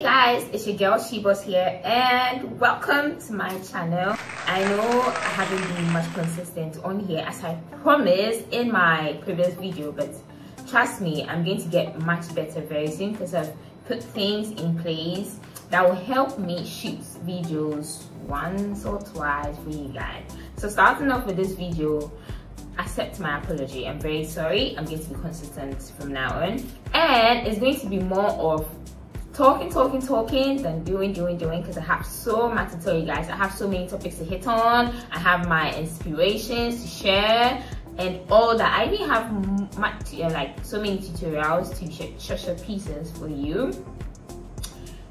Guys, it's your girl Shebos here and welcome to my channel. I know I haven't been much consistent on here as I promised in my previous video, but trust me, I'm going to get much better very soon because I've put things in place that will help me shoot videos once or twice for you guys. So starting off with this video, accept my apology. I'm very sorry. I'm going to be consistent from now on, and it's going to be more of talking than doing because I have so much to tell you guys. I have so many topics to hit on. I have my inspirations to share and all that. I even have much, like so many tutorials to share pieces for you.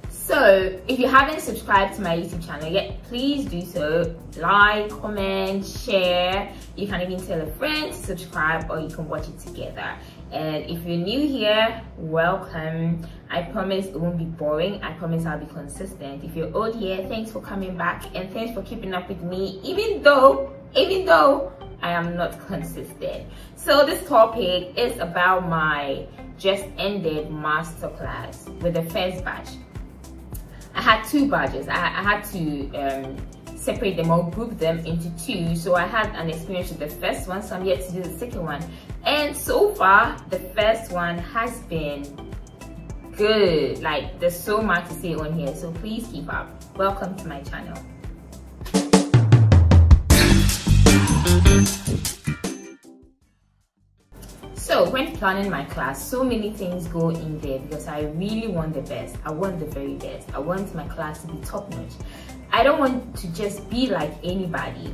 So if you haven't subscribed to my YouTube channel yet, please do so. Like, comment, share. You can even tell a friend to subscribe, or you can watch it together. And if you're new here, welcome. I promise it won't be boring. I promise I'll be consistent. If you're old here, thanks for coming back and thanks for keeping up with me, even though I am not consistent. So this topic is about my just ended masterclass with the first batch. I had two badges. I had to separate them or group them into two. So I had an experience with the first one, so I'm yet to do the second one. And so far, the first one has been good. Like, there's so much to say on here, so please keep up. Welcome to my channel. So when planning my class, so many things go in there because I really want the best. I want the very best. I want my class to be top notch. I don't want to just be like anybody.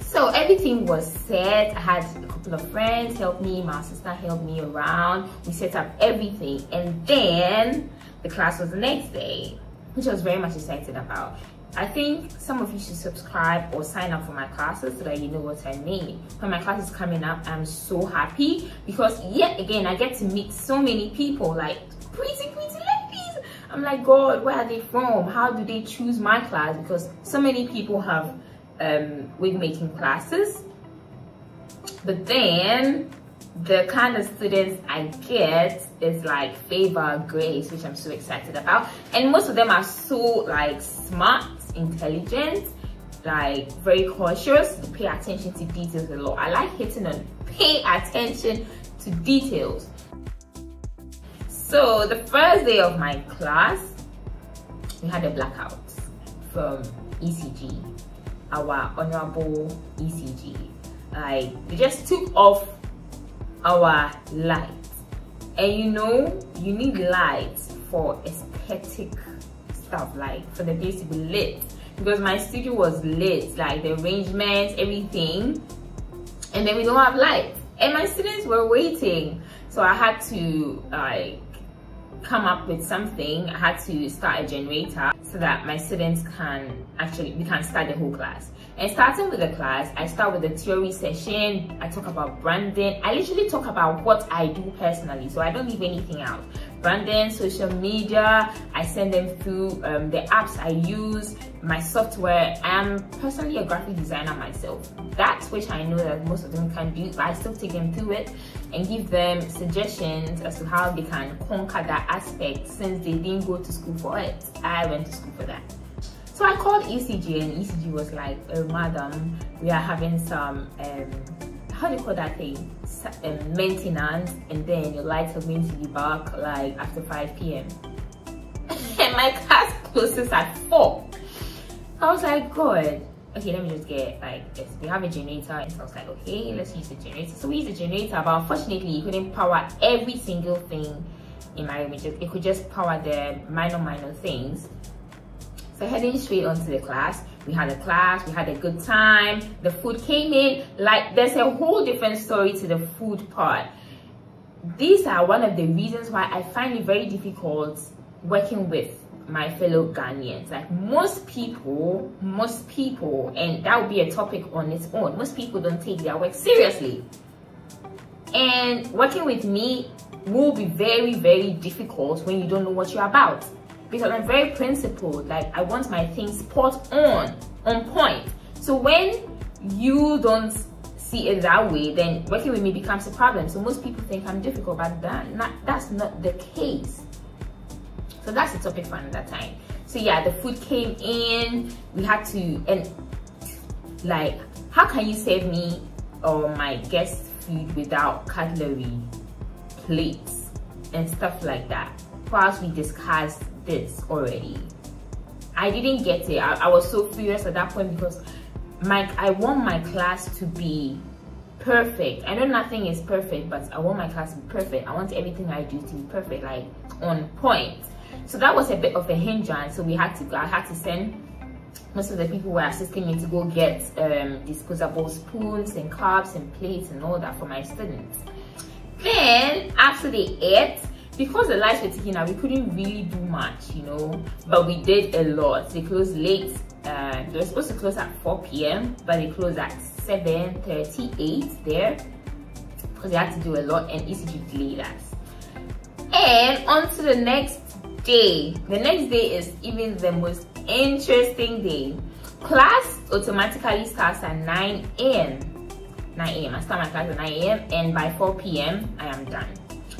So everything was set. I had a couple of friends help me, my sister helped me around. We set up everything, and then the class was the next day, which I was very much excited about. I think some of you should subscribe or sign up for my classes so that you know what I mean. When my class is coming up, I'm so happy because yet again I get to meet so many people, like pretty ladies. I'm like, God, where are they from? How do they choose my class? Because so many people have wig making classes, but then the kind of students I get is like favor, grace, which I'm so excited about. And most of them are so like smart, intelligent, like very cautious. They pay attention to details a lot. I like hitting on pay attention to details. So the first day of my class, we had a blackout from ECG, our honorable ECG. Like, they just took off our lights, and you know, you need lights for aesthetic stuff, like for the place to be lit, because my studio was lit, like the arrangements, everything, and then we don't have lights, and my students were waiting. So I had to like come up with something. I had to start a generator so that my students we can start the whole class. And starting with the class, I start with the theory session. I talk about branding. I literally talk about what I do personally, so I don't leave anything out. Branding, social media, I send them through the apps I use, my software. I'm personally a graphic designer myself. That's which I know that most of them can do, but I still take them through it and give them suggestions as to how they can conquer that aspect since they didn't go to school for it. I went to school for that. So I called ECG, and ECG was like, oh, madam, we are having some, how do you call that thing? Maintenance, and then your lights are going to be back like after 5 p.m. and my class closes at 4. I was like, God, okay, let me just get like this. We have a generator, and so I was like, okay, let's use the generator. So we used the generator, but unfortunately, it couldn't power every single thing in my room. It could just power the minor things. So heading straight onto the class, we had a good time. The food came in. Like, there's a whole different story to the food part. These are one of the reasons why I find it very difficult working with my fellow Ghanaians. Like, most people, and that would be a topic on its own, most people don't take their work seriously. And working with me will be very difficult when you don't know what you're about. Because I'm very principled. Like, I want my things spot on point. So when you don't see it that way, then working with me becomes a problem. So most people think I'm difficult, but that's not the case. So that's the topic for another time. So yeah, the food came in, we had to, and like, how can you serve me or my guest food without cutlery, plates, and stuff like that? Whilst we discussed this already, I didn't get it. I was so furious at that point because I want my class to be perfect. I know nothing is perfect, but I want my class to be perfect. I want everything I do to be perfect, like on point. So that was a bit of a hindrance. So I had to send most of the people who were assisting me to go get disposable spoons and cups and plates and all that for my students. Then after they ate, because the lights were ticking out, we couldn't really do much, you know, but we did a lot. They closed late. They were supposed to close at 4 p.m, but they closed at 7:38 there because they had to do a lot, and ECG delayed us. And on to the next day. The next day is even the most interesting day. Class automatically starts at 9 a.m. 9 a.m. I start my class at 9 a.m. and by 4 p.m. I am done.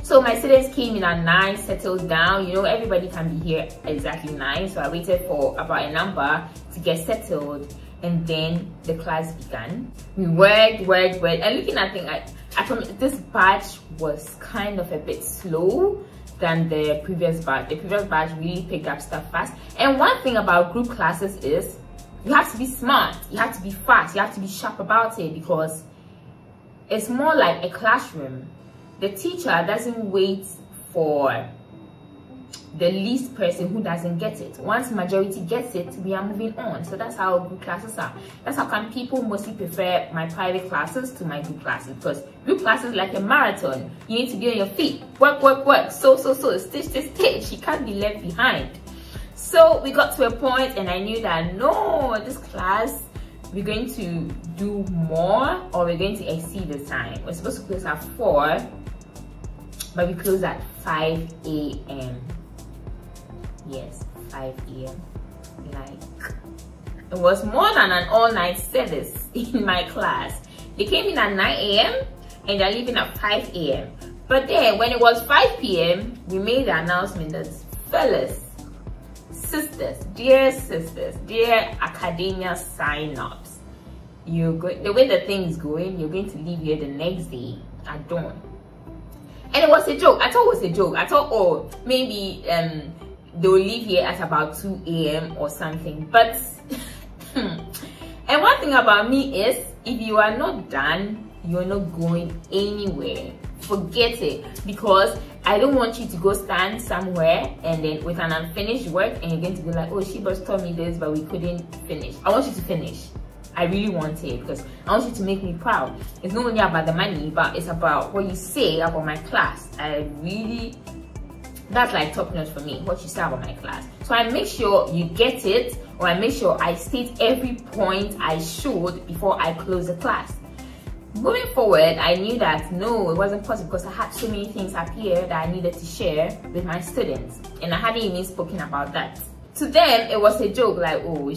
So my students came in at 9, settled down. You know, everybody can be here exactly 9. So I waited for about a number to get settled, and then the class began. We worked, and looking at things, I thought this batch was kind of a bit slow than the previous batch. The previous batch really picked up stuff fast. And one thing about group classes is you have to be smart, you have to be fast, you have to be sharp about it, because it's more like a classroom. The teacher doesn't wait for the least person who doesn't get it. Once majority gets it, we are moving on. So that's how group classes are. That's how come people mostly prefer my private classes to my group classes, because group classes like a marathon. You need to be on your feet, work, so, stitch. You can't be left behind. So we got to a point and I knew that no, this class, we're going to do more or we're going to exceed the time. We're supposed to close at 4, but we close at 5 a.m. Yes, 5 a.m. Like, it was more than an all-night service in my class. They came in at 9 a.m. and they're leaving at 5 a.m. But then when it was 5 p.m, we made the announcement that, fellas, sisters, dear academia sign-ups, the way the thing is going, you're going to leave here the next day at dawn. And it was a joke. I thought it was a joke. I thought, oh, maybe they will leave here at about 2 a.m. or something. But and one thing about me is, if you are not done, you're not going anywhere. Forget it, because I don't want you to go stand somewhere and then with an unfinished work and you're going to be like, oh, she just told me this but we couldn't finish. I want you to finish. I really want it, because I want you to make me proud. It's not only about the money, but it's about what you say about my class. That's like top notch for me, what you say about my class. So I make sure you get it, or I make sure I state every point I should before I close the class. Moving forward, I knew that no, it wasn't possible, because I had so many things up here that I needed to share with my students, and I hadn't even spoken about that. To them, it was a joke, like, oh,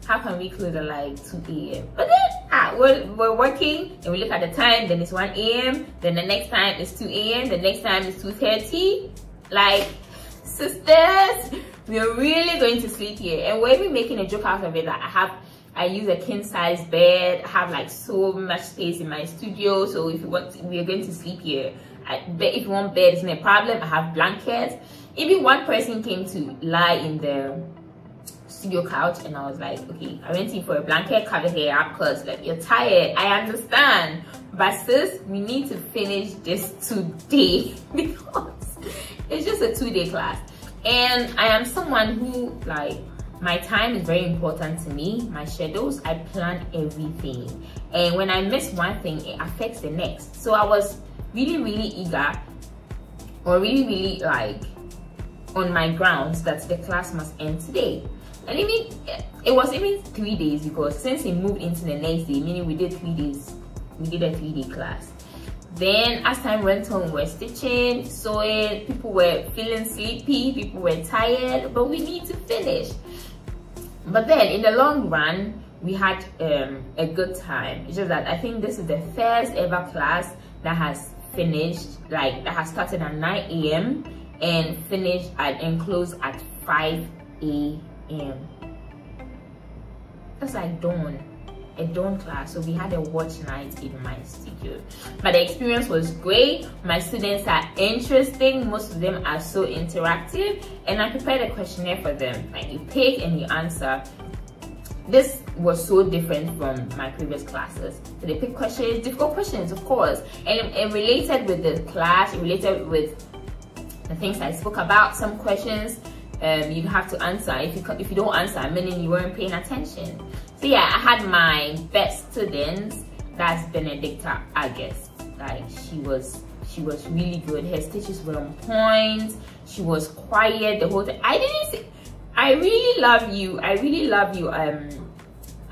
how can we close at like 2 a.m? But then we're working and we look at the time, then it's 1 a.m, then the next time it's 2 a.m, the next time it's 2:30. Like, sisters, we're really going to sleep here. And we're even making a joke out of it that I use a king size bed. I have like so much space in my studio, so if you want, we're going to sleep here. If you want bed, it's not a problem. I have blankets. Even one person came to lie in the studio couch, and I was like, okay, I went in for a blanket, cover her up, because like, you're tired, I understand, but sis, we need to finish this today because it's just a 2-day class. And I am someone who, like, my time is very important to me. My schedules, I plan everything, and when I miss one thing, it affects the next. So I was really eager, or really like on my grounds that the class must end today. And even it was even 3 days, because since we moved into the next day, meaning we did 3 days, we did a 3-day class. Then as time went on, we were stitching, sewing, people were feeling sleepy, people were tired, but we need to finish. But then in the long run, we had a good time. It's just that I think this is the first ever class that has finished, like that has started at 9 a.m. and finish and close at 5 a.m. That's like dawn. A dawn class. So we had a watch night in my studio, but the experience was great. My students are interesting, most of them are so interactive, and I prepared a questionnaire for them. Like, you pick and you answer. This was so different from my previous classes. So they pick questions, difficult questions, of course, and it related with the class, it related with the things I spoke about. Some questions you have to answer. If you don't answer, meaning you weren't paying attention. So yeah, I had my best students. That's Benedicta August. Like, she was really good. Her stitches were on point. She was quiet the whole time. I didn't say, I really love you,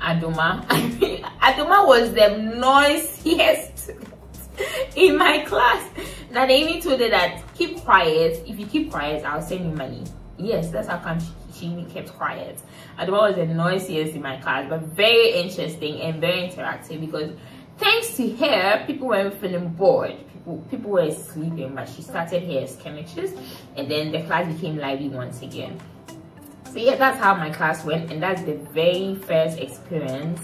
Adoma. Adoma was the noisiest in my class. Now they even told her that keep quiet. If you keep quiet, I'll send you money. Yes, that's how come she even kept quiet. Adoma was the noisiest in my class, but very interesting and very interactive, because thanks to her, people weren't feeling bored. People were sleeping, but she started her skirmishes, and then the class became lively once again. So yeah, that's how my class went, and that's the very first experience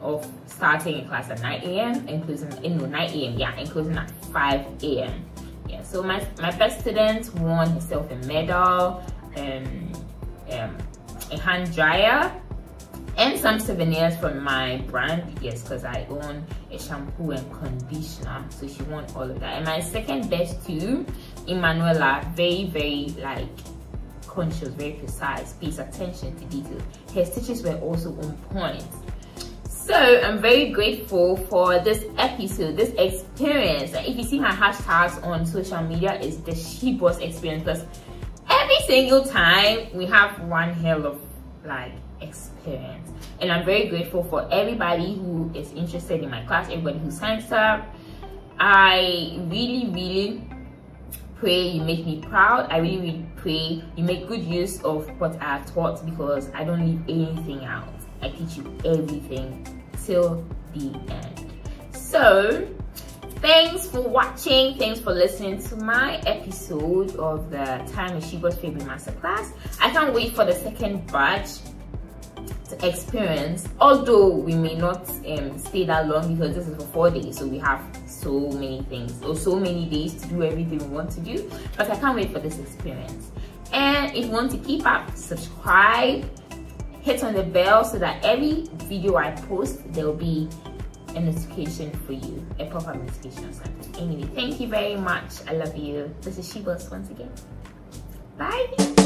of starting a class at 9 a.m. and closing, 9 a.m. yeah, and closing at 5 a.m. Yeah, so my best student won herself a medal, a hand dryer, and some souvenirs from my brand. Yes, because I own a shampoo and conditioner, so she won all of that. And my second best too, Emanuela, very like conscious, very precise, pays attention to detail. Her stitches were also on point. So I'm very grateful for this episode, this experience. If you see my hashtags on social media, it's the SheBoss experience, because every single time we have one hell of like experience. And I'm very grateful for everybody who is interested in my class, everybody who signs up. I really pray you make me proud. I really pray you make good use of what I have taught, because I don't leave anything out. I teach you everything till the end. So thanks for watching, thanks for listening to my episode of the Time with SheBoss Favorite Masterclass. I can't wait for the second batch to experience, although we may not stay that long, because this is for 4 days, so we have so many things or so many days to do everything we want to do. But I can't wait for this experience. And if you want to keep up, subscribe, hit on the bell, so that every video I post, there will be a notification for you, a pop-up notification or something. Anyway, thank you very much. I love you. This is SheBoss once again. Bye.